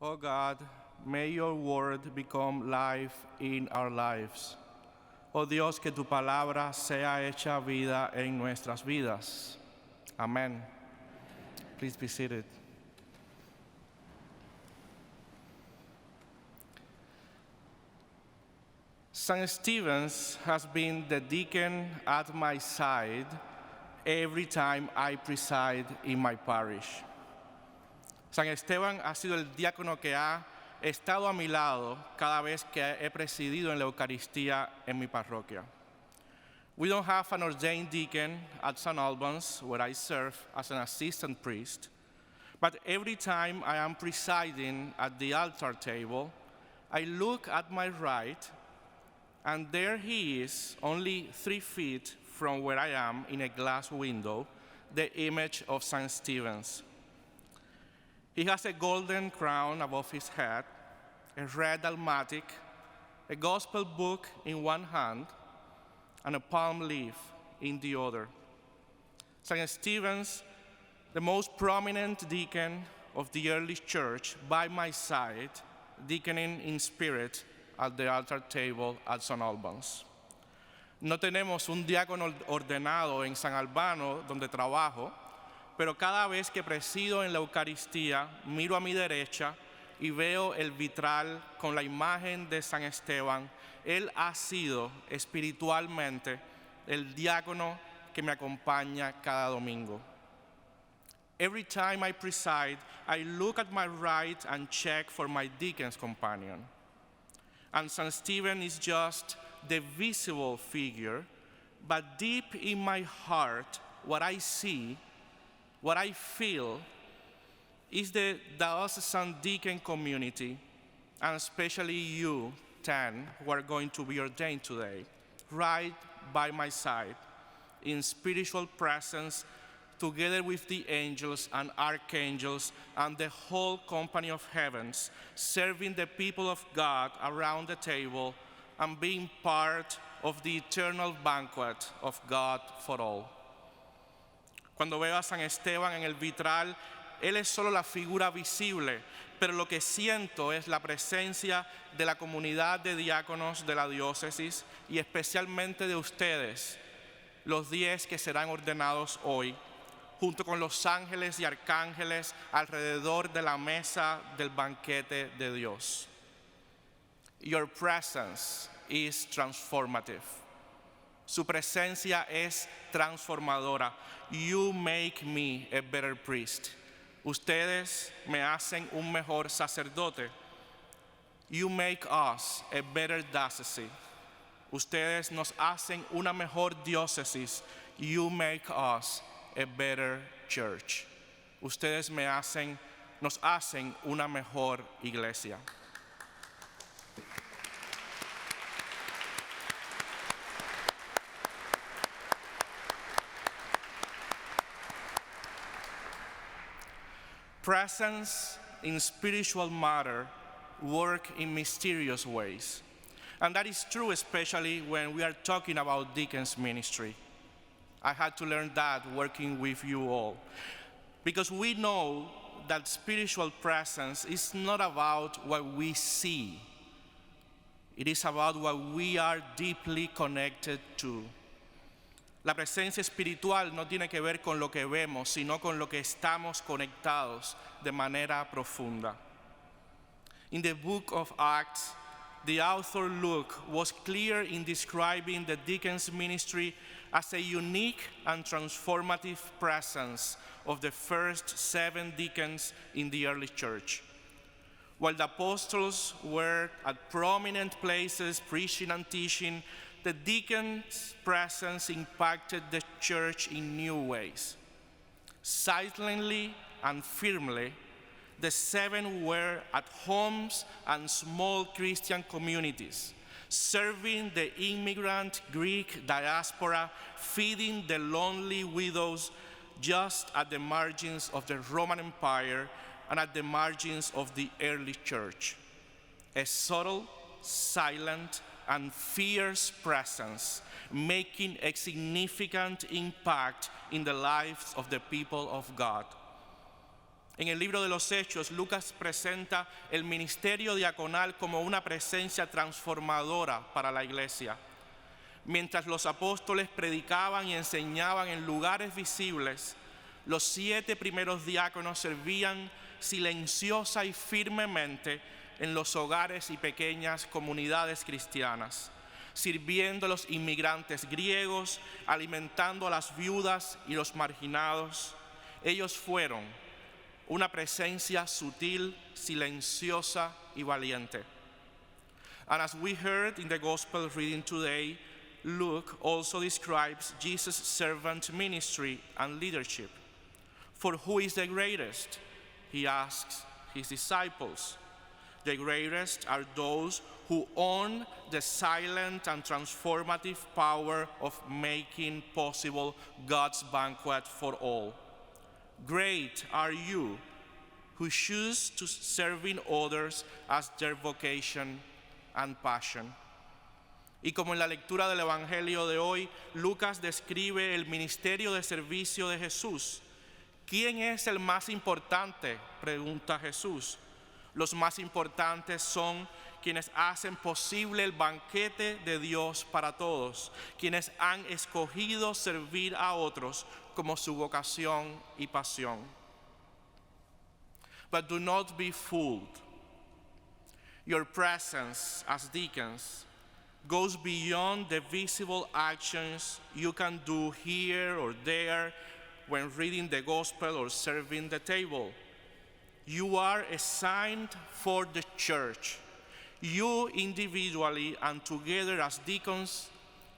Oh God, may your word become life in our lives. Oh Dios, que tu palabra sea hecha vida en nuestras vidas. Amen. Please be seated. St. Stephen's has been the deacon at my side every time I preside in my parish. San Esteban ha sido el diácono que ha estado a mi lado cada vez que he presidido en la Eucaristía en mi parroquia. We don't have an ordained deacon at St. Albans, where I serve as an assistant priest, but every time I am presiding at the altar table, I look at my right, and there he is, only 3 feet from where I am in a glass window, the image of St. Stephen's. He has a golden crown above his head, a red dalmatic, a gospel book in one hand, and a palm leaf in the other. St. Stephen's, the most prominent deacon of the early church, by my side, deaconing in spirit at the altar table at St. Albans. No tenemos un diácono ordenado en San Albano, donde trabajo, pero cada vez que presido en la Eucaristía, miro a mi derecha y veo el vitral con la imagen de San Esteban. Él ha sido espiritualmente el diácono que me acompaña cada domingo. Every time I preside, I look at my right and check for my deacon's companion. And St. Stephen is just the visible figure, but deep in my heart, what I see, what I feel, is the diocesan deacon community, and especially you, 10, who are going to be ordained today, right by my side, in spiritual presence, together with the angels and archangels and the whole company of heavens, serving the people of God around the table and being part of the eternal banquet of God for all. Cuando veo a San Esteban en el vitral, él es solo la figura visible, pero lo que siento es la presencia de la comunidad de diáconos de la diócesis y especialmente de ustedes, los 10 que serán ordenados hoy, junto con los ángeles y arcángeles alrededor de la mesa del banquete de Dios. Your presence is transformative. Su presencia es transformadora. You make me a better priest. Ustedes me hacen un mejor sacerdote. You make us a better diocese. Ustedes nos hacen una mejor diócesis. You make us a better church. Ustedes nos hacen una mejor iglesia. Presence in spiritual matter work in mysterious ways. And that is true especially when we are talking about deacon's ministry. I had to learn that working with you all. Because we know that spiritual presence is not about what we see. It is about what we are deeply connected to. La presencia espiritual no tiene que ver con lo que vemos, sino con lo que estamos conectados de manera profunda. In the book of Acts, the author Luke was clear in describing the deacon's ministry as a unique and transformative presence of the first 7 deacons in the early church. While the apostles were at prominent places preaching and teaching, the deacon's presence impacted the church in new ways. Silently and firmly, the 7 were at homes and small Christian communities, serving the immigrant Greek diaspora, feeding the lonely widows just at the margins of the Roman Empire and at the margins of the early church. A subtle, silent, and fierce presence, making a significant impact in the lives of the people of God. En el libro de los Hechos, Lucas presenta el ministerio diaconal como una presencia transformadora para la iglesia. Mientras los apóstoles predicaban y enseñaban en lugares visibles, los 7 primeros diáconos servían silenciosa y firmemente en los hogares y pequeñas comunidades cristianas, sirviendo a los inmigrantes griegos, alimentando a las viudas y los marginados. Ellos fueron una presencia sutil, silenciosa y valiente. And as we heard in the gospel reading today, Luke also describes Jesus' servant ministry and leadership. For who is the greatest? He asks his disciples. The greatest are those who own the silent and transformative power of making possible God's banquet for all. Great are you who choose to serving others as their vocation and passion. Y como en la lectura del Evangelio de hoy, Lucas describe el ministerio de servicio de Jesús. ¿Quién es el más importante?, pregunta Jesús. Los más importantes son quienes hacen posible el banquete de Dios para todos, quienes han escogido servir a otros como su vocación y pasión. But do not be fooled. Your presence as deacons goes beyond the visible actions you can do here or there when reading the gospel or serving the table. You are assigned for the church. You individually and together as deacons,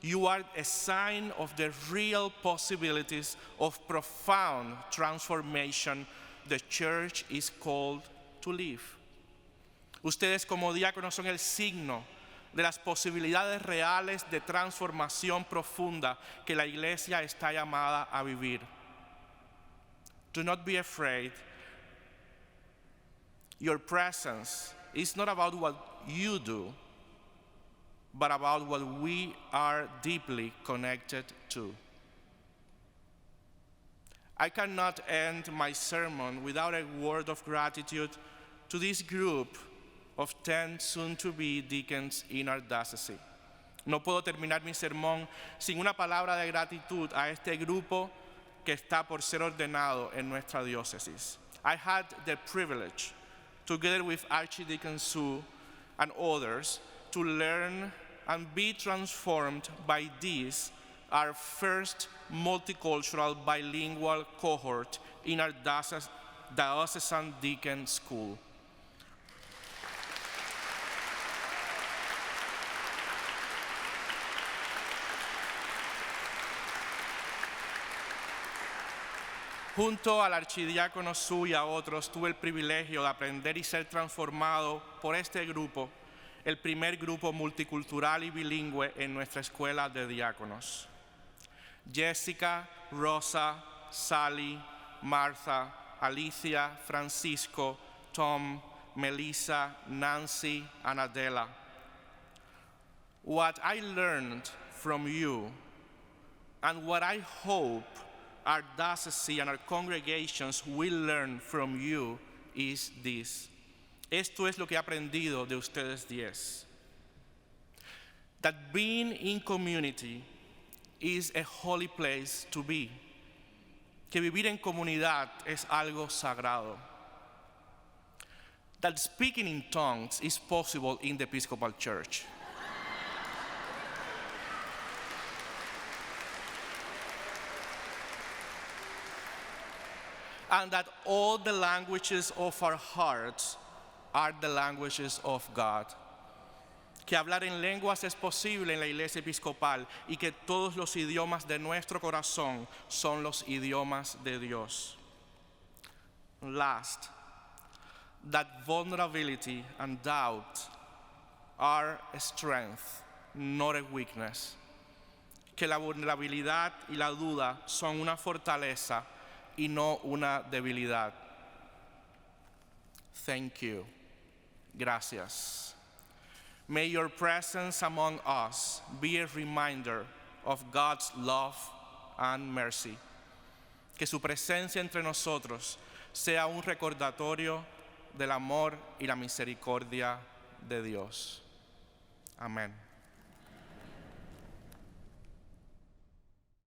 you are a sign of the real possibilities of profound transformation the church is called to live. Ustedes como diáconos son el signo de las posibilidades reales de transformación profunda que la iglesia está llamada a vivir. Do not be afraid. Your presence is not about what you do, but about what we are deeply connected to. I cannot end my sermon without a word of gratitude to this group of 10 soon-to-be deacons in our diocese. No puedo terminar mi sermón sin una palabra de gratitud a este grupo que está por ser ordenado en nuestra diócesis. I had the privilege, together with Archdeacon Sue and others, to learn and be transformed by this, our first multicultural bilingual cohort in our diocesan deacon school. Junto al archidiácono Sue y a otros, tuve el privilegio de aprender y ser transformado por este grupo, el primer grupo multicultural y bilingüe en nuestra escuela de diáconos. Jessica, Rosa, Sally, Martha, Alicia, Francisco, Tom, Melissa, Nancy, and Adela. What I learned from you and what I hope our diocese and our congregations will learn from you is this. Esto es lo que he aprendido de ustedes 10. That being in community is a holy place to be. Que vivir en comunidad es algo sagrado. That speaking in tongues is possible in the Episcopal Church. And that all the languages of our hearts are the languages of God. Que hablar en lenguas es posible en la iglesia episcopal y que todos los idiomas de nuestro corazón son los idiomas de Dios. Last, that vulnerability and doubt are a strength, not a weakness. Que la vulnerabilidad y la duda son una fortaleza y no una debilidad. Thank you. Gracias. May your presence among us be a reminder of God's love and mercy. Que su presencia entre nosotros sea un recordatorio del amor y la misericordia de Dios. Amén.